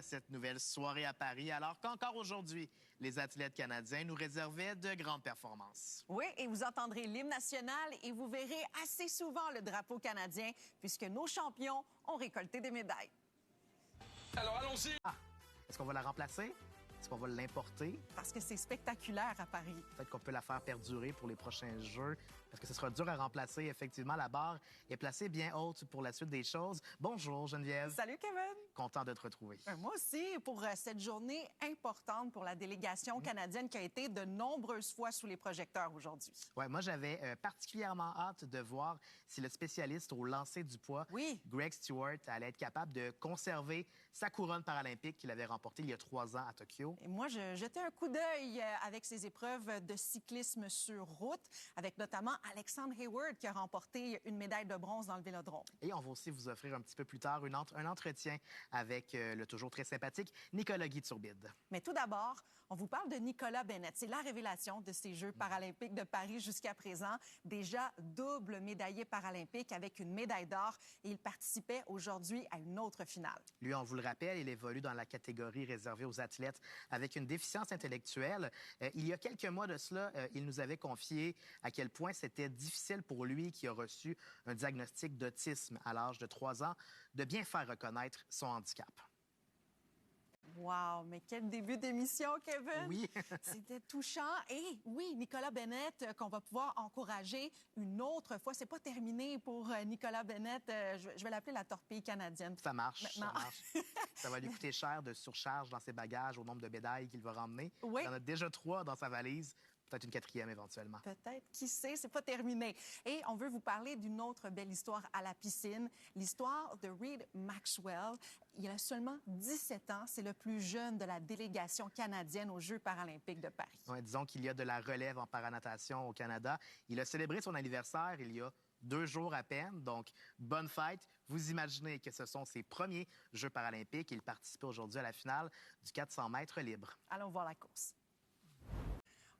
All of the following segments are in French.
cette nouvelle soirée à Paris, alors qu'encore aujourd'hui, les athlètes canadiens nous réservaient de grandes performances. Oui, et vous entendrez l'hymne national et vous verrez assez souvent le drapeau canadien, puisque nos champions ont récolté des médailles. Alors, allons-y! Est-ce qu'on va la remplacer? Est-ce qu'on va l'importer? Parce que c'est spectaculaire à Paris. Peut-être qu'on peut la faire perdurer pour les prochains Jeux, parce que ce sera dur à remplacer. Effectivement, la barre est placée bien haute pour la suite des choses. Bonjour, Geneviève. Salut, Kevin. Content de te retrouver. Moi aussi, pour cette journée importante pour la délégation canadienne qui a été de nombreuses fois sous les projecteurs aujourd'hui. Ouais, moi, j'avais particulièrement hâte de voir si le spécialiste au lancer du poids, Greg Stewart, allait être capable de conserver sa couronne paralympique qu'il avait remportée il y a 3 ans à Tokyo. Et moi, je jetais un coup d'œil avec ses épreuves de cyclisme sur route, avec notamment Alexandre Hayward qui a remporté une médaille de bronze dans le vélodrome. Et on va aussi vous offrir un petit peu plus tard un entretien avec le toujours très sympathique Nicolas Guy-Turbide. Mais tout d'abord, on vous parle de Nicolas Bennett. C'est la révélation de ces Jeux paralympiques de Paris jusqu'à présent. Déjà double médaillé paralympique avec une médaille d'or et il participait aujourd'hui à une autre finale. Lui, on vous le rappelle, il évolue dans la catégorie réservée aux athlètes avec une déficience intellectuelle. Il y a quelques mois de cela, il nous avait confié à quel point c'était difficile pour lui, qui a reçu un diagnostic d'autisme à l'âge de 3 ans, de bien faire reconnaître son handicap. Wow, mais quel début d'émission, Kevin! Oui. C'était touchant. Et oui, Nicolas Bennett, qu'on va pouvoir encourager une autre fois. C'est pas terminé pour Nicolas Bennett. Je vais l'appeler la torpille canadienne. Ça marche, maintenant. ça marche. Ça va lui coûter cher de surcharge dans ses bagages au nombre de médailles qu'il va ramener. Oui. Il en a déjà 3 dans sa valise. Peut-être une 4e éventuellement. Peut-être, qui sait, c'est pas terminé. Et on veut vous parler d'une autre belle histoire à la piscine, l'histoire de Reed Maxwell. Il a seulement 17 ans, c'est le plus jeune de la délégation canadienne aux Jeux paralympiques de Paris. Ouais, disons qu'il y a de la relève en paranatation au Canada. Il a célébré son anniversaire il y a 2 jours à peine, donc bonne fête. Vous imaginez que ce sont ses premiers Jeux paralympiques. Il participe aujourd'hui à la finale du 400 mètres libre. Allons voir la course.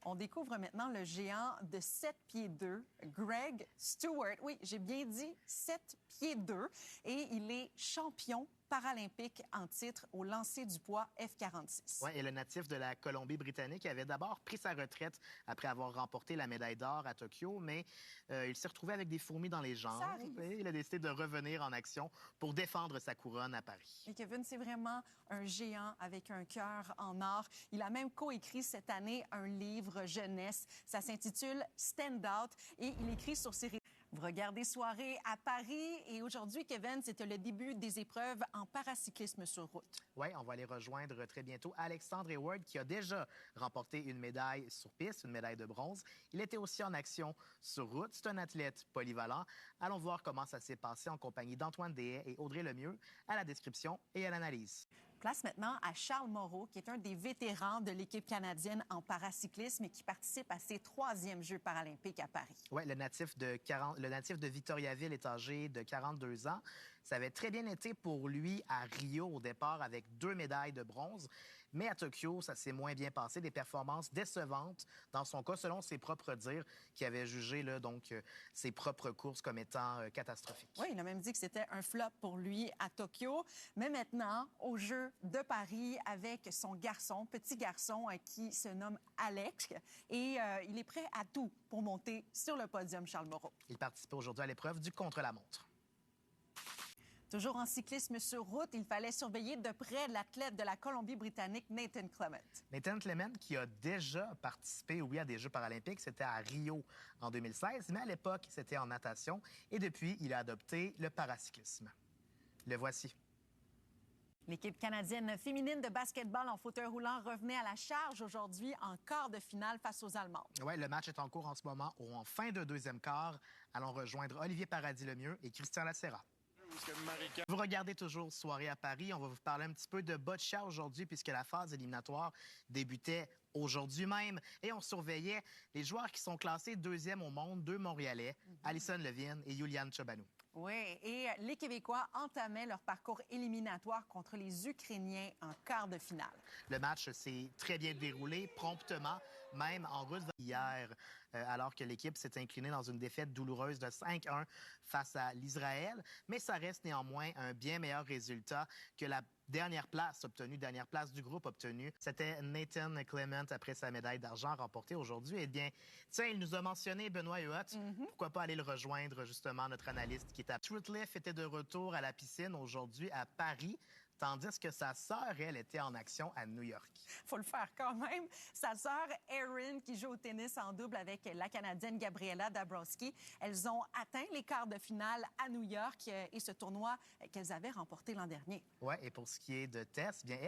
On découvre maintenant le géant de 7 pieds 2, Greg Stewart. Oui, j'ai bien dit 7 pieds 2. Et il est champion paralympique en titre au lancer du poids F46. Oui, et le natif de la Colombie-Britannique avait d'abord pris sa retraite après avoir remporté la médaille d'or à Tokyo, mais il s'est retrouvé avec des fourmis dans les jambes. Et il a décidé de revenir en action pour défendre sa couronne à Paris. Et Kevin, c'est vraiment un géant avec un cœur en or. Il a même coécrit cette année un livre jeunesse. Ça s'intitule Stand Out et il écrit sur ses réseaux. Vous regardez Soirée à Paris et aujourd'hui, Kevin, c'était le début des épreuves en paracyclisme sur route. Oui, on va aller rejoindre très bientôt Alexandre Hayward qui a déjà remporté une médaille sur piste, une médaille de bronze. Il était aussi en action sur route. C'est un athlète polyvalent. Allons voir comment ça s'est passé en compagnie d'Antoine Deshaies et Audrey Lemieux à la description et à l'analyse. Place maintenant à Charles Moreau, qui est un des vétérans de l'équipe canadienne en paracyclisme et qui participe à ses 3e Jeux paralympiques à Paris. Oui, le natif de Victoriaville est âgé de 42 ans. Ça avait très bien été pour lui à Rio au départ avec 2 médailles de bronze. Mais à Tokyo, ça s'est moins bien passé. Des performances décevantes dans son cas, selon ses propres dires, qui avait jugé ses propres courses comme étant catastrophiques. Oui, il a même dit que c'était un flop pour lui à Tokyo. Mais maintenant, aux Jeux de Paris avec son petit garçon qui se nomme Alex. Et il est prêt à tout pour monter sur le podium Charles Moreau. Il participe aujourd'hui à l'épreuve du contre-la-montre. Toujours en cyclisme sur route, il fallait surveiller de près l'athlète de la Colombie-Britannique, Nathan Clement. Nathan Clement, qui a déjà participé, à des Jeux paralympiques, c'était à Rio en 2016, mais à l'époque, c'était en natation. Et depuis, il a adopté le paracyclisme. Le voici. L'équipe canadienne féminine de basketball en fauteuil roulant revenait à la charge aujourd'hui en quart de finale face aux Allemandes. Oui, le match est en cours en ce moment, en fin de 2e quart. Allons rejoindre Olivier Paradis-Lemieux et Christian Lacera. Vous regardez toujours Soirée à Paris. On va vous parler un petit peu de boccia aujourd'hui puisque la phase éliminatoire débutait aujourd'hui même. Et on surveillait les joueurs qui sont classés 2e au monde, 2 Montréalais, Alison Levine et Yuliane Chobano. Oui, et les Québécois entamaient leur parcours éliminatoire contre les Ukrainiens en quart de finale. Le match s'est très bien déroulé, promptement, même en route hier, alors que l'équipe s'est inclinée dans une défaite douloureuse de 5-1 face à l'Israël. Mais ça reste néanmoins un bien meilleur résultat que la dernière place du groupe obtenue. C'était Nathan Clement après sa médaille d'argent remportée aujourd'hui. Eh bien, tiens, il nous a mentionné Benoît Huot. Pourquoi pas aller le rejoindre, justement, notre analyste qui est à Truthliff était de retour à la piscine aujourd'hui à Paris, tandis que sa sœur, elle, était en action à New York. Faut le faire quand même. Sa sœur Erin, qui joue au tennis en double avec la Canadienne Gabriela Dabrowski, elles ont atteint les quarts de finale à New York et ce tournoi qu'elles avaient remporté l'an dernier. Oui, et pour ce qui est de Tess, bien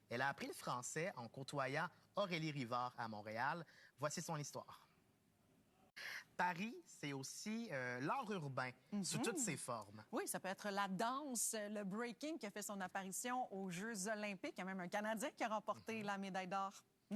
elle a appris le français en côtoyant Aurélie Rivard à Montréal. Voici son histoire. Paris, c'est aussi l'art urbain sous toutes ses formes. Oui, ça peut être la danse, le breaking qui a fait son apparition aux Jeux olympiques. Il y a même un Canadien qui a remporté la médaille d'or.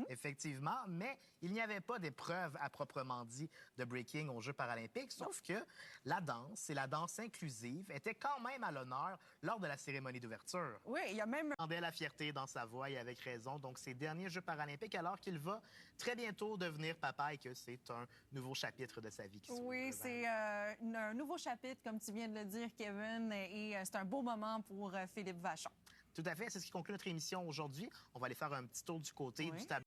Effectivement, mais il n'y avait pas d'épreuve à proprement dit de breaking aux Jeux paralympiques, sauf que la danse et la danse inclusive étaient quand même à l'honneur lors de la cérémonie d'ouverture. Oui, il y a même... Il rendait la fierté dans sa voix et avec raison, donc ses derniers Jeux paralympiques, alors qu'il va très bientôt devenir papa et que c'est un nouveau chapitre de sa vie qui s'ouvre. Oui, c'est un nouveau chapitre, comme tu viens de le dire, Kevin, et c'est un beau moment pour Philippe Vachon. Tout à fait, c'est ce qui conclut notre émission aujourd'hui. On va aller faire un petit tour du côté du tableau.